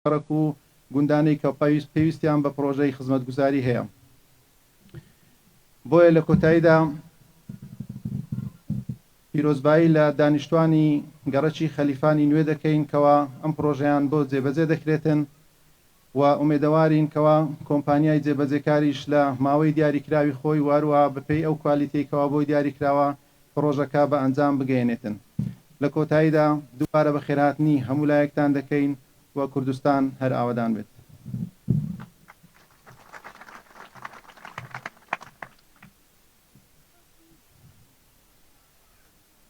ڕک و گوندانەی کە پێویستیان بە پرۆژەی خزمەتگوزاری هەیە. بۆیە لە کۆتاییدا پیرۆزبایی لە دانیشتوانی گەڕەکی خەلیفانی نوێ دەکەین کەوا ئەم پرۆژەیان بۆ جێبەجێ دەکرێتن و ئومێدەوارین کەوا کۆمپانیای جێبەجێکاریش لە ماوەی دیاریکراوی خۆی وارووە بەپێی ئەو کوالیتەی کەوا بۆی دیاریکراوە پرۆژەکە بە ئەنجام بگەێنێتن. لە کۆتاییدا دووبارە بە خێرهاتنی هەموو لایەکتان دەکەین و کوردستان هەر ئاوادان بێت.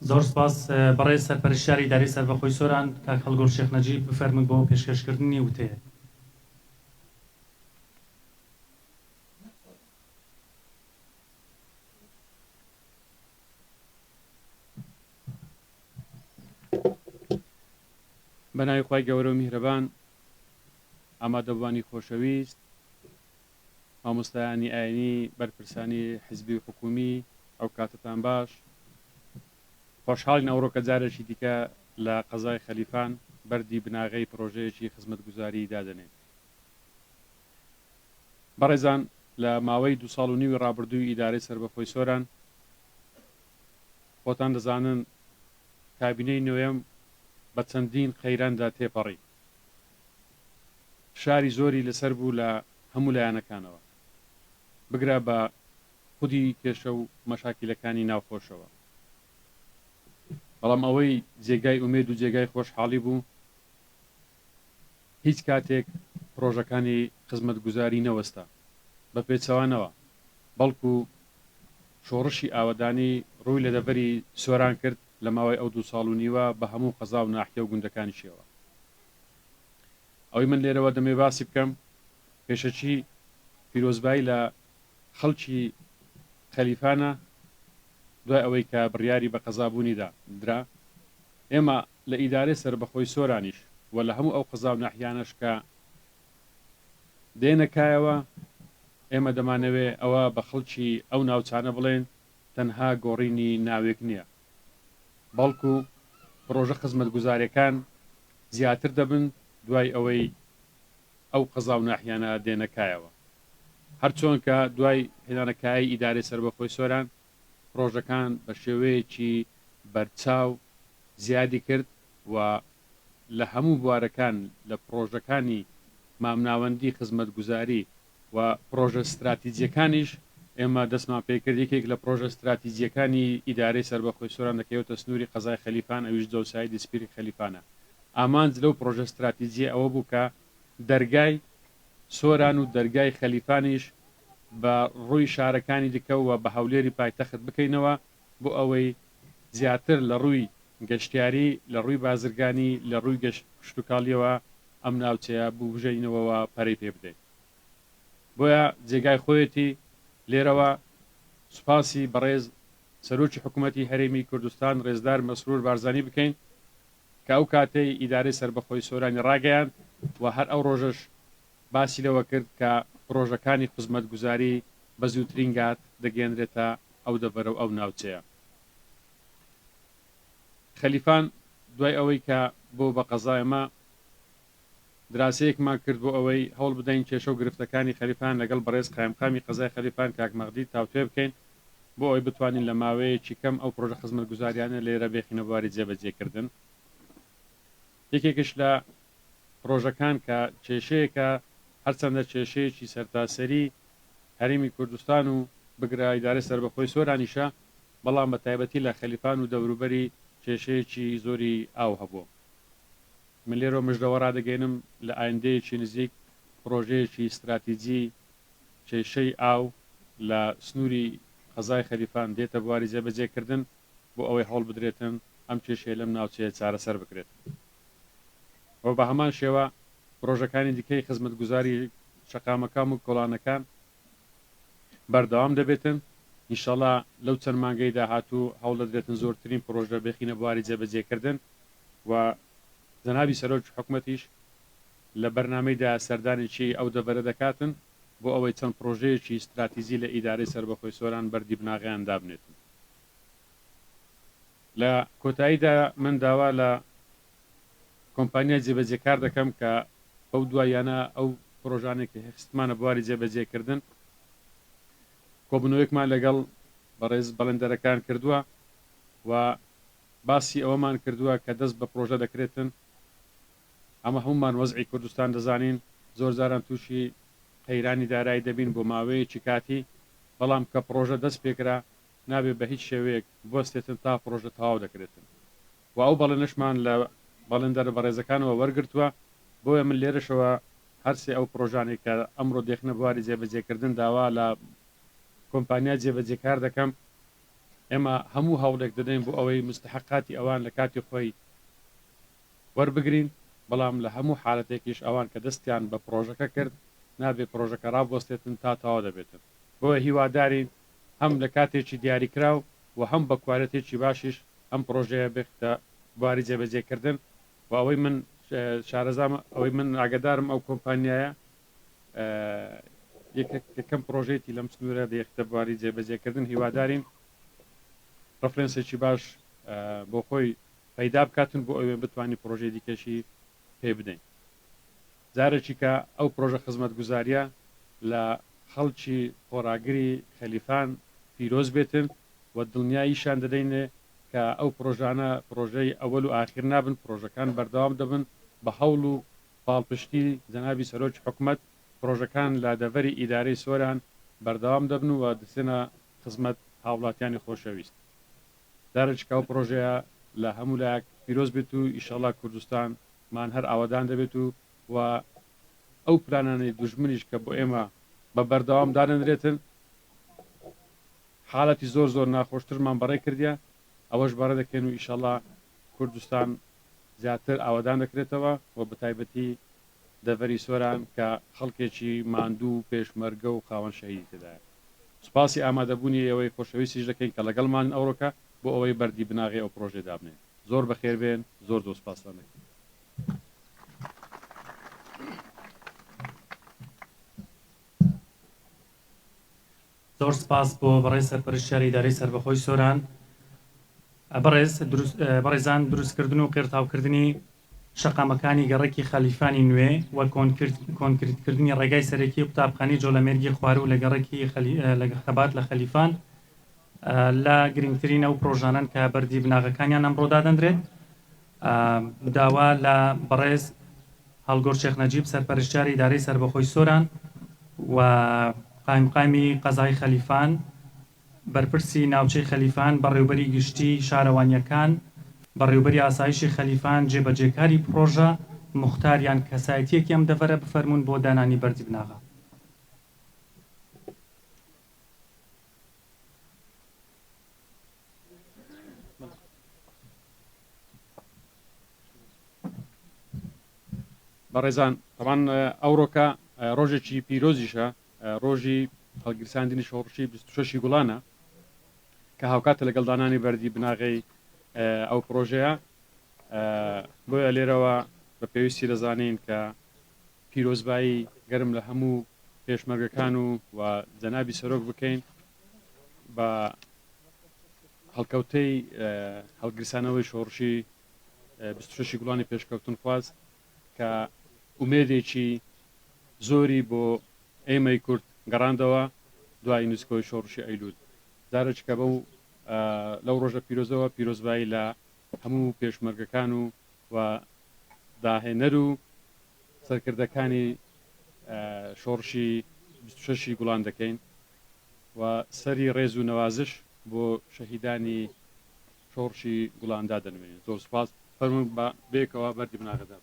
زۆر سپاس بەڕێز سەرپەرشتیاری ئیدارەی سەربەخۆی سۆران کاک هەڵگۆڕ شێخ نەجیب بفەرمن بۆ پێشکەشکردنی وتەیە. بەناوی خوای گەورە و میهرەبان، ئامادەبوانی خۆشەویست، مامۆستایانی ئاینی بەرپرسانی حیزبی و حکومی، ئەو کاتتان باش. خۆشحاڵین ئەوڕۆکە جارێکی دیکە لە قەزای خەلیفان بەردی بناغەی پرۆژەیەکی خزمەتگوزاری دادەنێن. بەڕێزان، لە ماوەی 2.5 ساڵ ڕابردووی ئیدارەی سەربەخۆی سۆران خۆتان دەزانن کابینەی نوێم بە چەندین خەیراندا تێپەڕی. شاری زۆری لەسەر بوو لە هەموو لایەنەکانەوە، بگرە بە خودی کێشە و مەشاکیلەکانی ناوخۆشەوە. بەڵام ئەوەی جێگای ئومێد و جێگای خۆشحاڵی بوو، هیچ کاتێک پرۆژەکانی خزمەتگوزاری نەوەستا بە پێچەوانەوە، بەڵکو شۆڕشی ئاوەدانی ڕووی لە دەڤەری سۆران کرد لە ماوەی ئەو 2.5 ساڵ بە هەموو قەزا و ناحیە و گوندەکانیشیەوە. ئەوەی من لێرەوە دەمێ باسی بکەم پێشەچی پیرۆزبایی لە خەڵکی خەلیفانە دوای ئەوەی کە بڕیاری بە قەزابوونیدا درا. ئێمە لە ئیدارەی سەربەخۆی سۆرانیش و لە هەموو ئەو قەزا و ناحیانەش کە دێنەکایەوە، ئێمە دەمانەوێ ئەوە بە خەڵکی ئەو ناوچانە بڵێن تەنها گۆڕینی ناوێک نییە، بەڵکو پرۆژە خزمەتگوزاریەکان زیاتر دەبن دوای ئەوەی ئەو قەزا و ناحیانە دێنەکایەوە. هەرچۆن کە دوای هێنانەکایی ئیدارەی سەربەخۆی سۆران پرۆژەکان بە شێوەیەکی بەرچاو زیادی کرد و لە هەموو بوارەکان لە پرۆژەکانی مامناوەندی خزمەتگوزاری و پرۆژە استراتیجیەکانیش ئێمە دەستمان پێکرد. یەکێک لە پرۆژە استراتیجیەکانی ئیدارەی سەربەخۆی سۆران دەکەوێتە سنووری قەزای خەلیفان، ئەویش جەوسایی دسپیری خەلیفانە. ئامانج لەو پرۆژە استراتیجیە ئەوە بوو کە دەرگای سۆران و دەرگای خەلیفانیش بە ڕووی شارەکانی دیکەوە بە هەولێری پایتەخت بکەینەوە بۆ ئەوەی زیاتر لە ڕووی گەشتیاری، لە ڕووی بازرگانی، لە ڕووی گەشتوکاڵیەوە ئەم ناوچەیە بژەینەوەەوە پەرەی پێ بدەین. بۆیە جێگای خۆیەتی لێرەوە سوپاسی بەڕێز سەرۆکی حکوومەتی هەرێمی کوردستان ڕێزدار مەسرور بارزانی بکەین کە ئەو کاتەی ئیدارەی سەربەخۆی سۆرانی ڕاگەیاند و هەر ئەو ڕۆژەش باسی لەوە کرد کە پرۆژەکانی خزمەتگوزاری بە زووترین گات دەگەێنرێتە ئەو دەڤەرە و ئەو ناوچەیە. خەلیفان دوای ئەوەی کە بۆ بە قەزایمە دراسەیەکمان کرد بۆ ئەوەی هەوڵ بدەین کێشە و گرفتەکانی خەلیفان لەگەڵ بەڕێز قایمقامی قەزای خەلیفان کاک مەغدی تاوتوێ بکەین بۆ ئەوەی بتوانین لە ماوەیەکی کەم ئەو پرۆژە خزمەتگوزاریانە لێرە بێخینە بواری جێبەجێکردن. یەکێکش لە پرۆژەکان کە کێشەیەکە هەرچەندە کێشەیەکی سەرتاسەری هەرێمی کوردستان و بگرە ئیدارەی سەربەخۆی سۆرانیشە، بەڵام بە تایبەتی لە خەلیفان و دەوروبەری کێشەیەکی زۆری ئاو هەبووە. من لێرە مژدەوە ڕادەگەێنم لە ئایندەیەکی نزیک پرۆژەیەکی استراتیجی کێشەی ئاو لە سنووری قەزای خەلیفان دێتە بواری جێبەجێکردن بۆ ئەوەی هەوڵ بدرێتن ئەم کێشەیە لەم ناوچەیە چارەسەر بکرێت. ئەو بە هەمان شێوە پرۆژەکانی دیکەی خزمەتگوزاری شەقامەکان و کۆڵانەکان بەردەوام دەبێتن. ئینشەڵا لەو چەند مانگەی داهاتوو هەوڵ دەدرێتن زۆرترین پرۆژە بێخینە بواری جێبەجێکردن و جەنابی سەرۆکی حکوومەتیش لە بەرنامەیدا سەردانێکی ئەو دەڤەرە دەکاتن بۆ ئەوەی چەند پرۆژەیەکی استراتیزی لە ئیدارەی سەربەخۆی سۆران بەردی بناغیان دابنێتن. لە کۆتاییدا من داوا لە کۆمپانیا جێبەجێکار دەکەم کە بەو دوایانە ئەو پرۆژانێکی هەستمانە بواری جێبەجێکردن کۆبنەوەیەکمان لەگەڵ بەڕێز بەڵندەرەکان کردووە و باسی ئەوەمان کردووە کە دەست بە پرۆژە دەکرێتن ئەمە هەمومان وەزعی کوردستان دەزانین زۆر جاران تووشی قەیرانی دارایی دەبین بۆ ماوەیەکی کاتی بەڵام کە پرۆژە دەست پێکرا نابێت بە هیچ شێوەیەک بستێتن تا پرۆژە تەواو دەکرێتن و ئەو بەڵێنشمان لە بەڵندەرە بەڕێزەکانەوە وەرگرتووە بۆیە من لێرەشەوە هەرسێ ئەو پرۆژانێک کە ئەمڕۆ دێخنە بواری جێبەجێکردن داوا لە کۆمپانیا جێبەجێکار دەکەم ئێمە هەموو هەوڵێک دەدەین بۆ ئەوەی مستحقاتی ئەوان لە کاتی خۆی وەربگرین بەڵام لە هەموو حالەتێکیش ئەوان کە دەستیان بە پرۆژەکە کرد نابێت پرۆژەکە ڕابوەستێتن تا تەواو دەبێتن بۆیە هیوادارین هەم لە کاتێکی دیاریکراو و هەم بە کوارەتێکی باشیش ئەم پرۆژەیە بێتە بواری جێبەجێکردن و ئەوەی من شارەزام ئەوەی من ئاگدارم ئەو کۆمپانیایە یەکەم پرۆژێتی لەم سنوورە دەیەختە بواری جێبەجێکردن هیوادارین ڕفرەنسێکی باش بۆ خۆی پەیدا بکاتن بۆ ئەوێ بتوانانی پرۆژەی دیکەشی پێ بدەین جارێکی کە ئەو پرۆژە خزمەتگوزاریە لە خەڵکی خۆراگری خەلیفان پیرۆز بێتن و دڵنیاییشان دەدەینێ کە ئەو پرۆژانە پرۆژەی ئەوەل و ئاخر نابن پرۆژەکان بەردەوام دەبن بە هەوڵ و پاڵپشتی جەنابی سەرۆکی حکوومەت پرۆژەکان لە دەڤەری ئیدارەی سۆران بەردەوام دەبن و دەستێنە خزمەت هاوڵاتیانی خۆشەویست دارێککە ئەو پرۆژەیە لە هەموو لایەک پیرۆز بێت و ئیشەڵا کوردستان مان هەر ئاوادان دەبێت و ئەو پلانانەی دوژمنیش کە بۆ ئێمە بە بەردەوام دانەنرێتن حاڵەتی زۆر زۆر ناخۆشترمان بەڕێ کردیا ئەوەش بەڕێ دەکەن و ئیشەڵا کوردستان زیاتر ئاوادان دەکرێتەوە و بەتایبەتی دەڤەری سۆران کە خەڵکێکی ماندوو پێشمەرگە و خاوەن شەهیدی تێدایە سوپاسی ئامادەبوونی ئەوەی خۆشەویستیش دەکەین کە لەگەڵمان ئەوڕۆکە بۆ ئەوەی بەردی بناغی ئەو پرۆژێ دابنێ زۆر بەخێربێن زۆر سوپاسان دەکەین زۆر سپاس بۆ بەڕێز سەرپەرشتیاری ئیدارەی سەربەخۆی سۆران بەڕێزان دروستکردن و قێرتاوکردنی شەقامەکانی گەڕێکی خەلیفانی نوێ و کۆنکریتکردنی ڕێگای سەرەکی قوتابخانەی جۆلەمێرگی خوارو لە گەڕێکی خەبات لە خەلیفان لە گرنگترین ئەو پرۆژانن کە بەردی بناغەکانیان ئەمڕۆدا دەنرێت داوا لە بەڕێز هەڵگۆر شێخ نەجیب سەرپەرشتیاری ئیدارەی سەربەخۆی سۆران و قایمقامی قەزای خەلیفان بەرپرسی ناوچەی خەلیفان بەڕێوبەری گشتی شارەوانیەکان بەڕێوبەری ئاسایشی خەلیفان جێبەجێکاری پرۆژە مختاریان کەسایەتیەکی ئەم دەڤەرە بفەرمونون بۆ دانانی بەردی بناغە بەڕێزان تەمان ئەوڕۆکە ڕۆژێکی پیرۆزیشە ڕۆژی هەڵگیرساندنی شۆڕشی 26 گوڵانە کە هاوکاتە لەگەڵ دانانی بەردی بناغی ئەو پرۆژەیە بۆیە لێرەوە بە پێویستی دەزانین کە پیرۆزبایی گەرم لە هەموو پێشمەرگەکان و جەنابی سەرۆک بکەین بە هەڵکەوتەی هەڵگیرسانەوەی شۆڕشی 26 گوڵانی پێشکەوتن خواست کە ئومێدێکی زۆری بۆ ئێمەی کورد گەڕاندەوە دوای نووسکەوەی شۆڕشی ئەیلول جارێککە بەو لەو ڕۆژە پیرۆزەوە پیرۆزبایی لە هەموو پێشمەرگەکان و داهێنەر و سەرکردەکانی شۆڕشی 26 گوڵان دەکەین و سەری ڕێز و نەوازش بۆ شەهیدانی شۆڕشی گوڵاندا دەنوێن زۆر سپاس فەرموون بە بێکەوە بەردی بناغەدا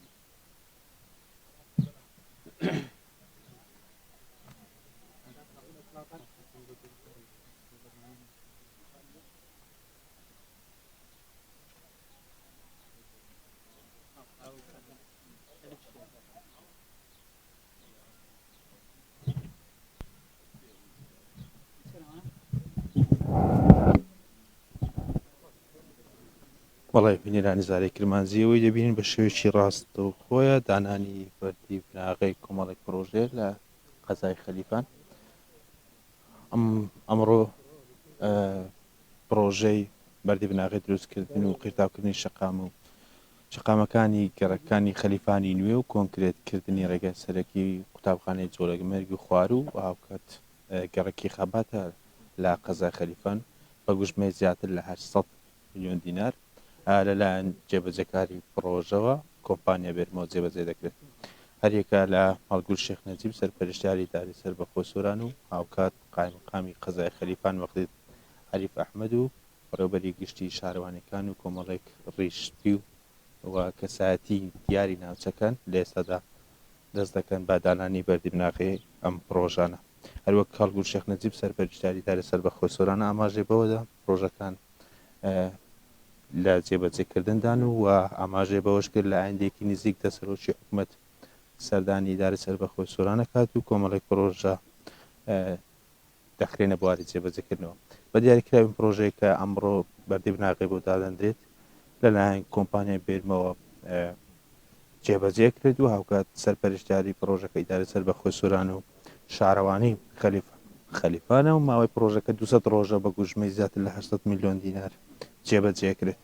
بەڵێ بینێرانی زارەی کرمانزیەوەی دەبینین بە شێوێکی ڕاست و خۆیە دانانی بەردی بناغی کۆمەڵێک پرۆژێ لە قەزای خەلیفان ئەمڕۆ پرۆژەی بەردی بناغی دروستکردن و قیرتاوکردنی شەقام و شقامەکانی گەڕەکانی خەلیفانی نوێ و کۆنکرێتکردنی ڕێگای سەرەکی قوتابخانەی جۆلەمەرگ و خوار و هاوکات گەڕەکی خەباتە لە قەزای خەلیفان بە گوژمەی زیاتر لە 800 میلیۆن دینار لەلایەن جێبەجەکاری پرۆژەوە کۆمپانیا بێرمەوە جێبەجێ دەکرێت. هەریەکە لە هەڵگور شێخ نەجیب سەرپەرشتیاری داری سەر بە خۆسۆران و هاوکات قایمقامی قەزای خەلیفان وەقتی عەریف ئەحمەد و بەڕێوەبەری گشتی شارەوانیەکان و کۆمەڵێک ڕیشتبی و کەسایەتی دیاری ناوچەکان لە ئێستادا دەست دەکەن بە دانانی بەردیبناغی ئەم پرۆژانە. هەروەک هەڵگور شێخ نەجیب سەرپەرشتیاری داری سەر بە خۆسۆرانە ئاماژەی بەوەدا پرۆژەکان لە جێبەجێکردندان و ئاماژەی بەوەش کرد لە ئایندێکی نزیک دەسەرۆکی حکوومەت سەردانی داری سەر بە خۆسۆرانە کات و کۆمەڵێک پرۆژە دەخرێنە بواری جێبەجێکردنەوە. بە دیاریکراوی پرۆژەیە کە ئەمڕۆ بەردیبناغی بۆ دادەنرێت لەلایەن کۆمپانیای بێرمەوە جێبەجێ کرد و هاوکات سەرپەرشتیاری پرۆژەکە ئیداری سەر بە خۆسۆران و شارەوانی خەلیفانە و ماوەی پرۆژەکە 200 ڕۆژە بە گوژمەی زیاتر لە 800 میلیۆن دینار جێبەجێ کرێت.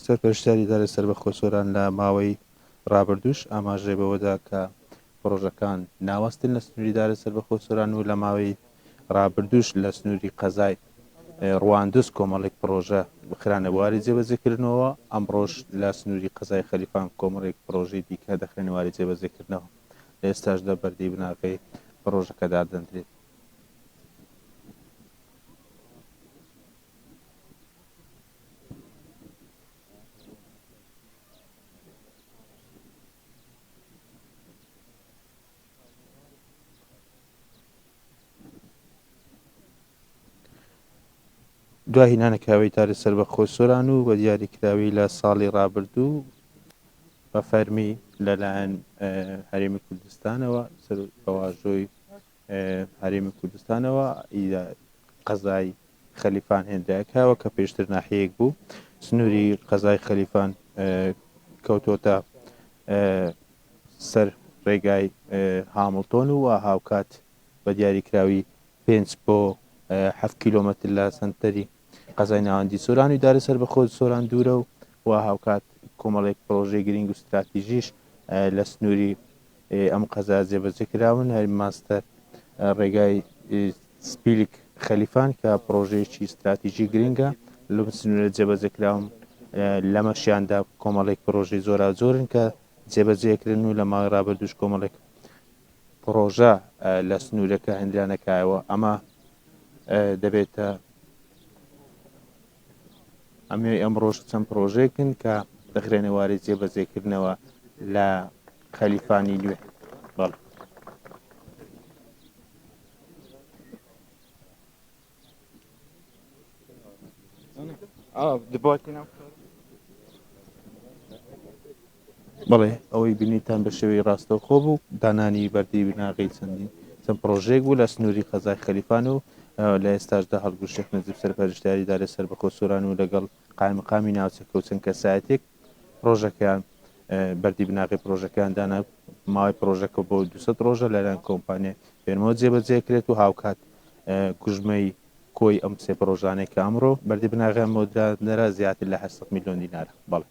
سەرپەرشتیاری داری سەر بە خۆسۆران لە ماوەی ڕابردوش ئاماژەی بەوەدا کە پرۆژەکان ناوەستن لە سنووری داری سەر بە خۆسۆران و لە ماوەی ڕابردوش لە سنووری قەزای ڕواندوس کۆمەڵێک پرۆژە بخرانە بواری جێبەجێکردنەوە. ئەمڕۆژ لە سنووری قەزای خەلیفان کۆمەڵێک پرۆژەی دیکە دەخرێنە واری جێبەجێکردنەوە لە ئێستاشدا بەردیبناغی پرۆژەکە دادەنرێت. دوای هینانەکاوی داری سەر بە خۆسۆران و بە دیاریکراوی لە ساڵی ڕابردوو بە فەرمی لەلایەن هەرێمی کوردستانەوە بەواژۆی هەرێمی کوردستانەوە قەزای خەلیفان هێندراکاوە کە پێشتر ناحەیەک بوو. سنووری قەزای خەلیفان کەوتۆتە سەر ڕێگای هامڵتۆن و هاوکات بە دیاریکراوی 5 بۆ 7 کیلۆمەتر لە سەنتەری قەزای ناوەندی سۆران و داری سەر بە خۆسۆران دوورە و هاوکات کۆمەڵێک پرۆژەی گرنگ و استراتیژیش لە سنووری ئەم قەزا جێبەجێکراون. هەر ماستەر ڕێگای سپیلک خەلیفان کە پرۆژەیەکی استراتیژی گرنگە لەم سنوورە جێبەجێکراون لەمەشیاندا کۆمەڵێک پرۆژەی زۆرا زۆرن کە جێبەجێکردن و لە ماوەی ڕابردوش کۆمەڵێک پرۆژە لە سنوورەکە هەندرانەکایەوە. ئەمە دەبێتە ئەمڕۆژ چەند پرۆژێکن کە دەخرێنە واری جێبەجێکردنەوە لە خەلیفانی نوێ. بەڵێ ئەوەی بینیتان بە شێوەی ڕاستەوخۆ بوو دانانی بەردیبناغی چەند پرۆژێک بوو لە سنووری قەزای خەلیفان و لە ئێستاشدا هەڵگور شێخ نەجیب سەرپەرشتیاری داری سەر بە خۆسۆران و لەگەڵ قایمقامی ناوچەکە و چەند کەسایەتێک پرۆژەکەیان بەردیبناغی پرۆژەکەیان دانا. ماوەی پرۆژەکە بۆ 200 ڕۆژە لەلایەن کۆمپانیا بێرمەوە جێبەجێکرێت و هاوکات گوژمەی کۆی ئەم سێ پرۆژانێک کە ئەمڕۆ بەردیبناغیان مۆدرانەرە زیاتر لە 800 میلیۆن دینارە. بەڵێ